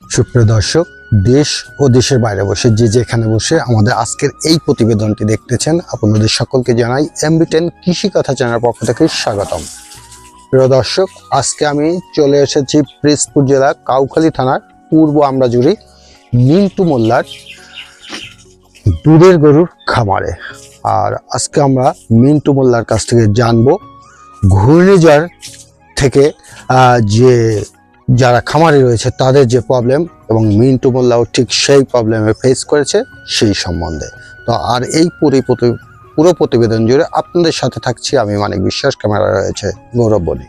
সুপ্রিয় দর্শক, দেশ ও দেশের বাইরে বসে যে যেখানে বসে আমাদের আজকের এই প্রতিবেদনটি দেখতেছেন, আপনাদের সকলকে জানাই MB10 কৃষি কথা চ্যানেলের পক্ষ থেকে স্বাগতম। প্রিয় দর্শক, আজকে আমি চলে এসেছি পিরোজপুর জেলা কাউখালী থানার পূর্ব আমরাজুড়ি মিন্টু মোল্লার দুধের গরুর খামারে। আর আজকে আমরা মিন্টু মোল্লার কাছ থেকে জানবো ঘূর্ণিঝড় থেকে যে যারা খামারে রয়েছে তাদের যে প্রবলেম, এবং মিন্টু মোল্লাও ঠিক সেই প্রবলেমে ফেস করেছে সেই সম্বন্ধে। তো আর এই পুরো প্রতিবেদন জুড়ে আপনাদের সাথে থাকছি আমি মানিক বিশ্বাস, ক্যামেরা রয়েছে গৌরব বলি।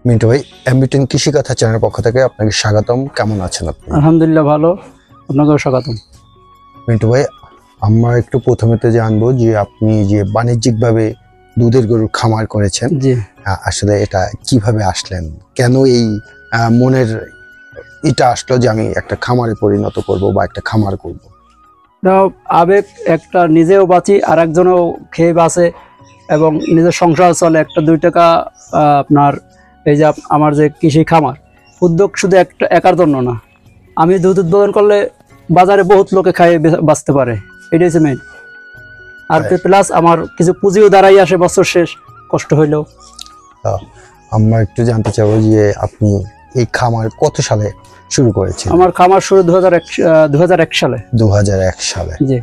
মিন্টু ভাই, MB10 কৃষি কথা চ্যানেলের পক্ষ থেকে আপনাকে স্বাগতম। কেমন আছেন আপনি? আলহামদুলিল্লাহ ভালো, আপনাকেও স্বাগতম। মিন্টু ভাই, আমরা একটু প্রথমেতে জানবো যে আপনি যে বাণিজ্যিকভাবে দুধের গরুর খামার করেছেন, জি, আসলে এটা কিভাবে আসলেন, কেন এই মনের এটা আসলো যে আমি একটা খামারে পরিণত করব বা একটা খামার করব? আবেগ, একটা নিজেও বাঁচি আর একজনও খেয়ে বাঁচে এবং নিজের সংসার চলে। একটা 2 টাকা আপনার এই যে আমার যে কৃষি খামার উদ্যোগ শুধু একটা একার জন্য না, আমি দুধ উৎপাদন করলে বাজারে বহুত লোকে খাইয়ে বাঁচতে পারে, এটাই হচ্ছে মেইন। আর প্লাস আমার কিছু পুঁজিও দাঁড়াই আসে বছর শেষ, কষ্ট হইলেও। আমরা একটু জানতে চাবো যে আপনি এই খামার কত সালে শুরু করেছেন? আমার খামার শুরু 2001 সালে। 2001 সালে? জি।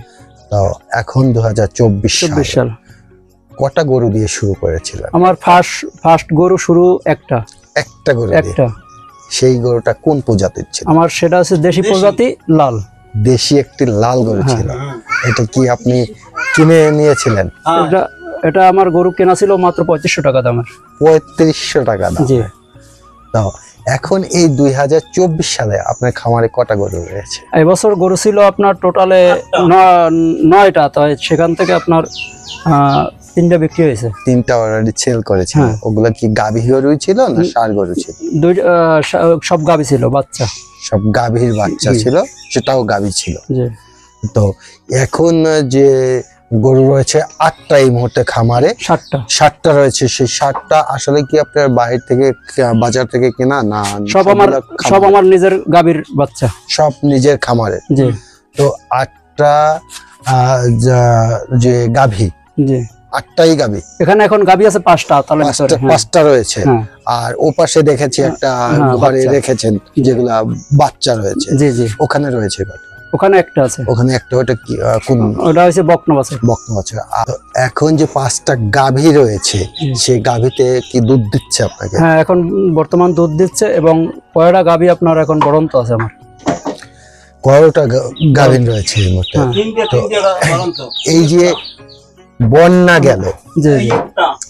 তো এখন 2024 সাল। কটা গরু দিয়ে শুরু করেছিলেন? আমার ফার্স্ট গরু শুরু একটা গরু। সেই গরুটা কোন প্রজাতির ছিল? আমার সেটা হচ্ছে দেশি প্রজাতি, লাল দেশি একটি লাল গরু ছিল। এটা কি আপনি কিনে নিয়েছিলেন? এটা আমার গরু কেনা ছিল মাত্র 3500 টাকা দামের। 3500 টাকা দাম? জি। তো এখন এই 2024 সালে আপনার খামারে কটা গরু রয়েছে? এই বছর গরু ছিল আপনার টোটালে 9টা। তো সেখান থেকে আপনার 3টা বিক্রি হয়েছে। 3টা অলরেডি সেল করেছে। ওগুলা কি গাভী গরু ছিল না ষাঁড় গরু ছিল? সব গাভী ছিল, বাচ্চা। সব গাভীর বাচ্চা ছিল, সেটাও গাভী ছিল। জি। তো এখন যে গরু রয়েছে 8টা এই মুহূর্তে খামারে, 7টা রয়েছে। সেই 7টা আসলে কি আপনার বাইরে থেকে বাজার থেকে কেনা না? সব আমার নিজের গাভীর বাচ্চা, সব নিজের খামারে। জি। তো 8টা যে গাভী, জি, 8টাই গাভী। এখানে এখন গাভী আছে 5টা, তাহলে 5টা রয়েছে। আর ও পাশে দেখেছি একটা ঘরে রেখেছেন যেগুলা বাচ্চা রয়েছে। জি জি। ওখানে রয়েছে? ওখানে একটা আছে। ওখানে একটা, ওটা কি কোন? ওটা হচ্ছে বকনা বাছুর। বকনা বাছুর। এখন যে 5টা গাভী রয়েছে, সেই গাভীতে কি দুধ দিচ্ছে আপনাকে? হ্যাঁ, এখন বর্তমান দুধ দিচ্ছে এবং কয়টা গাভী আপনার এখন বরন্ত আছে আমার। কয়টা গাভী রয়েছে এই মুহূর্তে? এই যে বন্যা গেল,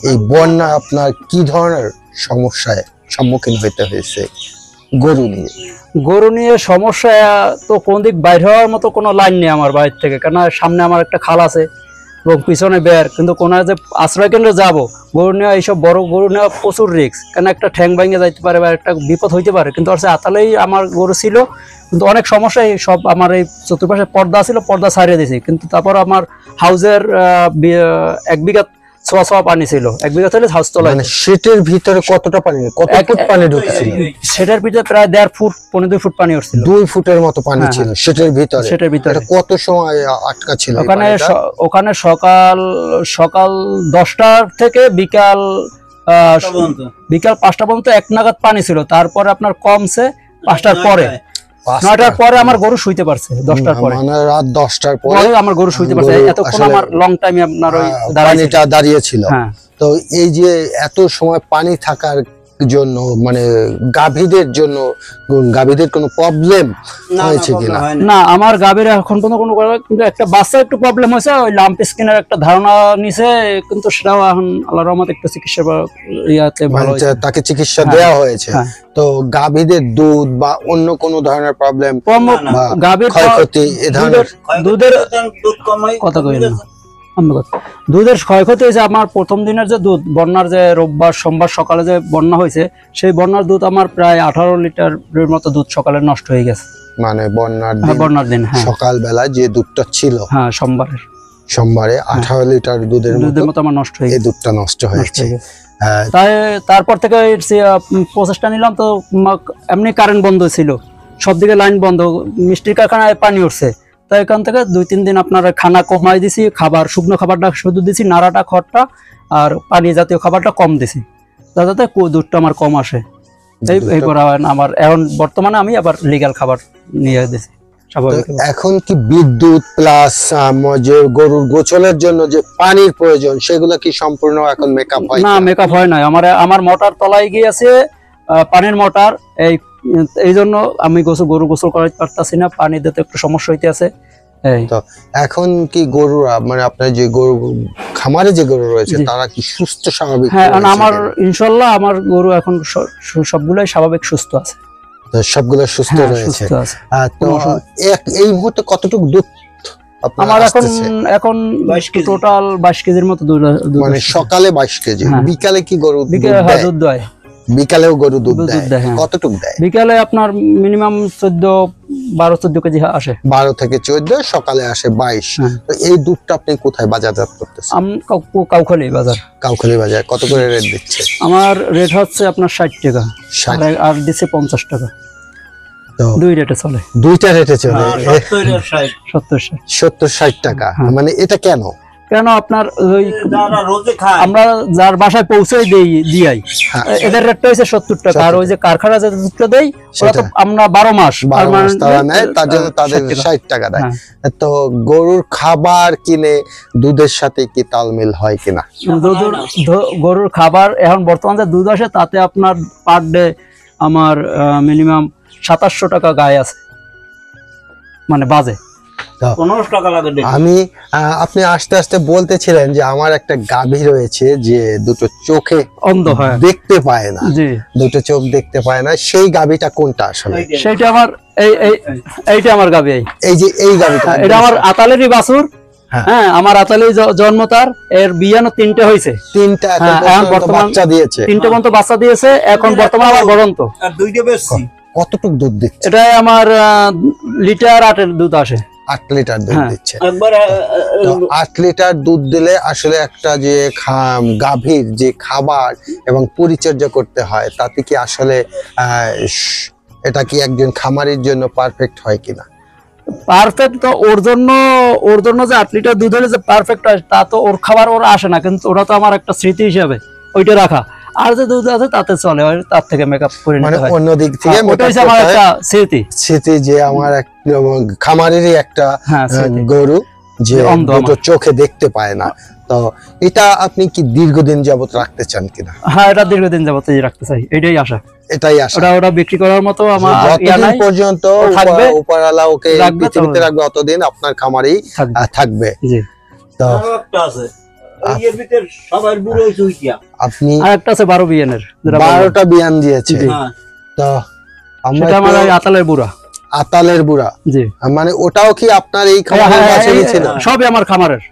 এই বন্যা আপনার কি ধরনের সমস্যায় সম্মুখীন হইতে হয়েছে গরু নিয়ে? সমস্যা তো কোন দিক বাইরে হওয়ার মতো কোনো লাইন নেই আমার বাইরে থেকে, কারণ সামনে আমার একটা খাল আছে এবং পিছনে বের, কিন্তু কোন যে আশ্রয় কেন্দ্রে যাবো গরু নেওয়া, এইসব বড় গরু নেওয়া প্রচুর রিস্ক, কারণ একটা ঠ্যাং ভাঙে যাইতে পারে বা একটা বিপদ হইতে পারে। কিন্তু আতালেই আমার গরু ছিল, কিন্তু অনেক সমস্যায় সব আমার এই চতুর্পাশে পর্দা ছিল, পর্দা ছাড়িয়ে দিয়েছি। কিন্তু তারপর আমার হাউজের 1 বিঘা ছোয়া পানি ছিল, 1 বিঘা ছিল হাউস তলায়। সেটার ভিতরে কতটা পানি, কত ফুট পানি ঢুকছিল? সেটার ভিতরে প্রায় 1.5 ফুট, 1.5 ফুট পানি উঠছিল। 2 ফুটের মতো পানি ছিল সেটার ভিতরে। কত সময় আটকা ছিল ওখানে? সকাল 10টা থেকে বিকাল 5টা পর্যন্ত 1 নাগাদ পানি ছিল। তারপরে আপনার কমছে 5টার পরে, 9টার পরে আমার গরু শুইতে পারছে। 10টার পরে, মানে রাত 10টার পরে আমার গরু শুইতে পারছে। এতক্ষণ আমার লং টাইম আপনার ওই দাঁড়িয়েছিল। তো এই যে এত সময় পানি থাকার জন্য, মানে গাভীদের কোনো প্রবলেম হয়েছে কিনা? না, আমার গাভীর এখন পর্যন্ত কোনো, কিন্তু একটা বাচ্চা একটু প্রবলেম হয়েছে, ওই লাম্প স্কিনের একটা ধারণা নিছে, কিন্তু সেটাও এখন আল্লাহর রহমতে একটু চিকিৎসা ভালো হয়েছে, তাকে চিকিৎসা দেওয়া হয়েছে। তো গাভীদের দুধ বা অন্য কোনো ধরনের প্রবলেম, গাভীর ক্ষয়ক্ষতি, এ ধরনের দুধের কথা কই না, দুধের ক্ষয়ক্ষতি হয়েছে। আমার প্রথম দিনের যে দুধ, বন্যার যে রোববার সোমবার সকালে যে বন্যা হয়েছে, সেই বন্যার দুধ আমার প্রায় 18 লিটারের মতো দুধ সকালে নষ্ট হয়ে গেছে। মানে বন্যার দিন সকাল বেলা যে দুধটা ছিল, সোমবারের সোমবারে 18 লিটার দুধের মতো আমার নষ্ট হয়ে এই দুধটা নষ্ট হয়েছে। তাই তারপর থেকে প্রসেসটা নিলাম, তো এমনি কারেন্ট বন্ধ ছিল, সব দিকে লাইন বন্ধ, মিষ্টির কারখানায় পানি উঠছে, তাই এখান থেকে 2-3 দিন আপনার খানা কমাই দিছি, খাবার শুকনো খাবারটা শুধু দিছি, নাড়াটা খড়টা আর পানি জাতীয় খাবারটা কম দিছি, যাতে দুধটা আমার কম আসে। এই করা হয় না আমার। এখন বর্তমানে আমি আবার লিগ্যাল খাবার নিয়ে দিছি। এখন কি বিদ্যুৎ প্লাস যে গরুর গোছলের জন্য যে পানির প্রয়োজন সেগুলো কি সম্পূর্ণ এখন মেকআপ হয় না? মেকআপ হয় না, আমার মোটর তলায় গিয়েছে পানির মোটর, এই জন্য আমি গরু গোসল করাতে পারতাছি না, পানি দিতে একটু সমস্যা হইতে আছে। তো এখন কি গরুরা মানে আপনার যে গরু খামারে যে গরু রয়েছে তারা কি সুস্থ স্বাভাবিক? হ্যাঁ, আমার ইনশাআল্লাহ আমার গরু এখন সবগুলাই স্বাভাবিক সুস্থ আছে, সবগুলো সুস্থ রয়েছে। তো এই মুহূর্তে কতটুকু দুধ আমার এখন টোটাল 22 কেজির মতো দুধ, মানে সকালে 22 কেজি, বিকালে কি গরু দুধ দেয়? বিকালেও গরু দুধ দেয়? কতটুকু দেয়? বিকালে আপনার মিনিমাম 12-14 কেজি আসে, 12 থেকে 14, সকালে আসে 22। তো এই দুধটা আপনি কোথায় বাজারজাত করতেছেন? কাউখালী বাজার। কাউখালী বাজার কত করে রেট দিচ্ছে? আমার রেট হচ্ছে আপনার 60 টাকা, আর দিচ্ছে 50 টাকা। দুই রেটে চলে, দুইটা রেটে চলে, 70-60 টাকা। মানে এটা কেন? আপনার আমরা যার বাসায় পৌঁছে দিই, এদের রেটটা হচ্ছে 70 টাকা, আর ওই যে কারখানা যে দুধটা দেয় ওরা তো আমরা 12 মাস তারা নেয়, তার জন্য তাদের 60 টাকা দেয়। তো গরুর খাবার কিনে দুধের সাথে কি তালমিল হয় কিনা? গরুর খাবার এখন বর্তমানে যে দুধ আসে তাতে আপনার পার ডে আমার মিনিমাম 2700 টাকা গায়ে আছে, মানে বাজে 15 টাকা লাগে। আপনি আস্তে আস্তে বলতেছিলেন যে আমার একটা গাভী রয়েছে যে দুটো চোখে অন্ধ হয়, দেখতে পায় না, দুটো চোখ দেখতে পায় না, সেই গাভীটা কোনটা আসলে? সেইটা আমার এইটা আমার গাভী, এই যে এই গাভীটা, এটা আমার আতালেরই বাছুর। হ্যাঁ, আমার আতালি জন্ম, তার এর বিয়ানো 3টে হয়েছে, 3টা এখন বর্তমানে বাচ্চা দিয়েছে, 3টে পর্যন্ত বাচ্চা দিয়েছে, এখন বর্তমানে আমার গড়ন্ত। আর 2টা বেশি। কতটুকু দুধ দিচ্ছে? এটা আমার লিটার 8 এর দুধ আসে, 8 লিটার দুধ দিচ্ছে। 8 লিটার দুধ দিলে আসলে একটা যে গাভীর যে খাবার এবং পরিচর্যা করতে হয় তাতে কি আসলে এটা কি একজন খামারির জন্য পারফেক্ট হয় কিনা? পারফেক্ট তো ওর জন্য যে 8 লিটার দুধ হলে যে পারফেক্ট হয় তা তো ওর খাবার ওর আসে না, কিন্তু ওরা তো আমার একটা স্মৃতি হিসাবে ওইটা রাখা, আর যে দুধ আছে তাতে চলে, তার থেকে মেকআপ করে নিতে হয়। অন্য দিক থেকে ওটা হচ্ছে আমার একটা স্মৃতি যে আমার এক খামারেরই একটা গরু যে দুটো চোখে দেখতে পায় না। তো এটা আপনি কি দীর্ঘদিন যাবত রাখতে চান কিনা? হ্যাঁ, এটা দীর্ঘদিন যাবত রাখতে চাই, এটাই আশা। এটাই আশা। ওটা বিক্রি করার মতো আমার যতদিন পর্যন্ত উপরওয়ালা ওকে পৃথিবীতে রাখবে অতদিন আপনার খামারেই থাকবে। জি। তো আপনি আরেকটা আছে 12 বিয়ানের, 12টা বিয়ান দিয়েছে। তো সেটা আমার আতালের বুড়া। আতালের বুড়া, জি। মানে ওটাও কি আপনার এই খামারের বাছুরই ছিল? সবই আমার খামারের,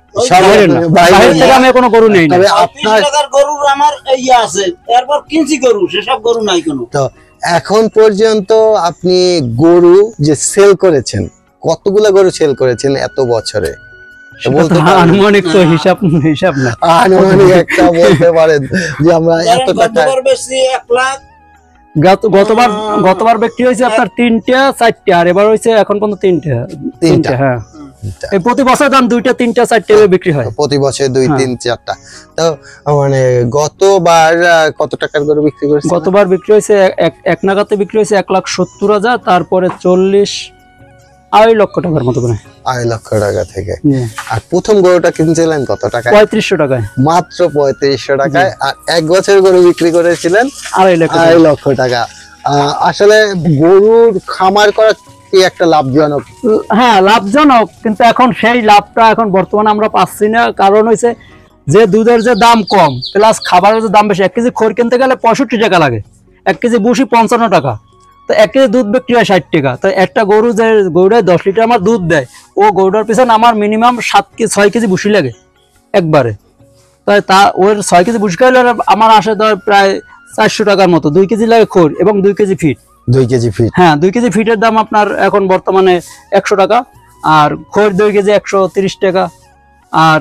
বাইরে থেকে আমি কোনো গরু নেই। তবে আপনার গরু আমার এই আছে, এরপর কিনছি গরু, সেসব গরু নাই কোনো। তো এখন পর্যন্ত আপনি গরু যে সেল করেছেন, কতগুলো গরু সেল করেছেন এত বছরে? আনুমানিক তো হিসাব না, আনুমানিক একটা বলতে পারেন যে আমরা এত টাকা বেশি 1 লাখ। গতবার বিক্রি হয়েছে আপনার 3টা 4টা, আর এবার হয়েছে এখন পর্যন্ত 3টা। হ্যাঁ, এই প্রতি বছর দাম 2টা 3টা 4টা বিক্রি হয়, প্রতি বছর 2 3 4টা। তো মানে গতবার কত টাকার গরু বিক্রি করেছে? গতবার বিক্রি হয়েছে এক নাগাতে বিক্রি হয়েছে 1,70,000, তারপরে 2.5 লক্ষ টাকার মতো করে, 2.5 লক্ষ টাকা থেকে। আর প্রথম গরুটা কিনছিলেন কত টাকায়? 3500 টাকায়, মাত্র 3500 টাকায়। আর 1 বছর গরু বিক্রি করেছিলেন 2.5 লক্ষ টাকা। আসলে গরুর খামার করা কি একটা লাভজনক? হ্যাঁ, লাভজনক, কিন্তু এখন সেই লাভটা এখন বর্তমানে আমরা পাচ্ছি না। কারণ হয়েছে যে দুধের যে দাম কম প্লাস খাবারের যে দাম বেশি। 1 কেজি খড় কিনতে গেলে 65 টাকা লাগে, 1 কেজি ভুসি 55 টাকা, তো 1 কেজি দুধ বিক্রি হয় 60 টাকা। তো একটা গরু যে গরুটায় 10 লিটার আমার দুধ দেয়, ও গরুটার পিছনে আমার মিনিমাম 6 কেজি ভুসি লাগে একবারে। তাই ওর 6 কেজি ভুসি খাইলে আমার আসে প্রায় 400 টাকার মতো। 2 কেজি লাগে খড় এবং 2 কেজি ফিট। 2 কেজি ফিট, হ্যাঁ, 2 কেজি ফিটের দাম আপনার এখন বর্তমানে 100 টাকা, আর খড় 2 কেজি 130 টাকা। আর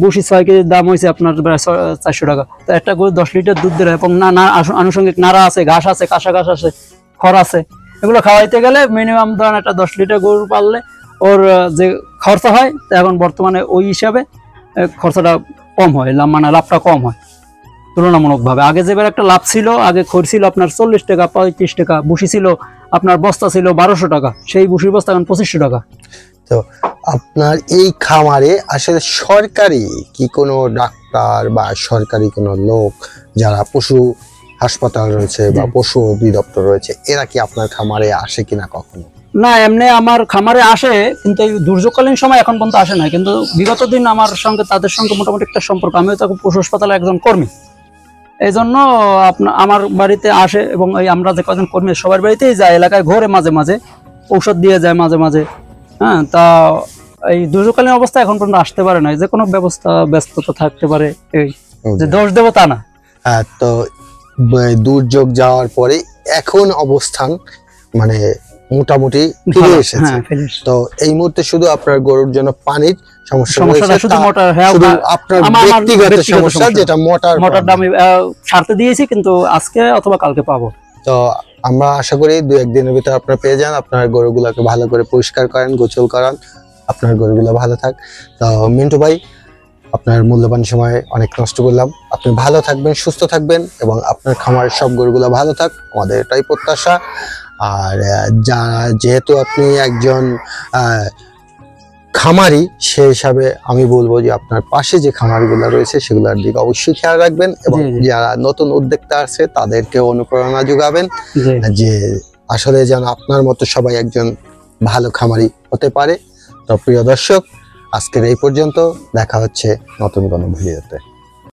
বুসি 6 কেজির দাম হয়েছে আপনার প্রায় 400 টাকা। তো একটা গরু 10 লিটার দুধ দেয় এবং না আনুষঙ্গিক নাড়া আছে, ঘাস আছে, কাঁচা ঘাস আছে, খড় আছে, এগুলো খাওয়াইতে গেলে মিনিমাম ধরেন একটা 10 লিটার গরু পাললে ওর যে খরচা হয় তা এখন বর্তমানে ওই হিসাবে খরচাটা কম হয়, মানে লাভটা কম হয় তুলনামূলকভাবে। আগে যেবার একটা লাভ ছিল, আগে খড় ছিল আপনার 40 টাকা 35 টাকা, বুসি ছিল আপনার বস্তা ছিল 1200 টাকা, সেই বুসির বস্তা এখন 2500 টাকা। তো আপনার এই খামারে আসলে সরকারি কি কোনো ডাক্তার বা সরকারি কোনো লোক যারা পশু হাসপাতাল রয়েছে বা পশু অধিদপ্তর রয়েছে, এরা কি আপনার খামারে আসে কিনা কখনো? না, এমনি আমার খামারে আসে, কিন্তু এই দুর্যোগকালীন সময় এখন পর্যন্ত আসে না। কিন্তু বিগত দিন আমার সঙ্গে তাদের সঙ্গে মোটামুটি একটা সম্পর্ক, আমিও তো পশু হাসপাতালে একজন কর্মী, এই জন্য আমার বাড়িতে আসে এবং এই আমরা যে কজন কর্মী সবার বাড়িতেই যায়, এলাকায় ঘোরে, মাঝে মাঝে ঔষধ দিয়ে যায় মাঝে মাঝে। হ্যাঁ, তা এই দুর্যোগকালীন অবস্থা এখন পর্যন্ত আসতে পারে না, যে কোনো ব্যস্ততা থাকতে পারে, এই যে দোষ দেবো তা না। তো দুর্যোগ যাওয়ার পরে এখন অবস্থান মানে মোটামুটি ফিরে এসেছে। তো এই মুহূর্তে শুধু আপনার গরুর জন্য পানির সমস্যা রয়েছে, শুধু মোটর, শুধু আপনার ব্যক্তিগত সমস্যা, যেটা মোটরটা আমি সারতে দিয়েছি, কিন্তু আজকে অথবা কালকে পাবো। তো আমরা আশা করি 2-1 দিনের ভিতরে আপনারা পেয়ে যান। আপনার গরুগুলোকে ভালো করে পরিষ্কার করেন, গোসল করান, আপনার গরুগুলো ভালো থাক। তো মিন্টু ভাই, আপনার মূল্যবান সময় অনেক নষ্ট করলাম। আপনি ভালো থাকবেন, সুস্থ থাকবেন এবং আপনার খামারের সব গরুগুলো ভালো থাক, আমাদের এটাই প্রত্যাশা। আর যেহেতু আপনি একজন খামারি, সেই হিসাবে আমি বলবো যে আপনার পাশে যে খামারগুলো রয়েছে সেগুলোর দিকে অবশ্যই খেয়াল রাখবেন এবং যারা নতুন উদ্যোক্তা আছে তাদেরকে অনুপ্রেরণা যোগাবেন, যে আসলে যেন আপনার মতো সবাই একজন ভালো খামারি হতে পারে। তো প্রিয় দর্শক, আজকের এই পর্যন্ত, দেখা হচ্ছে নতুন কোনো ভিডিওতে।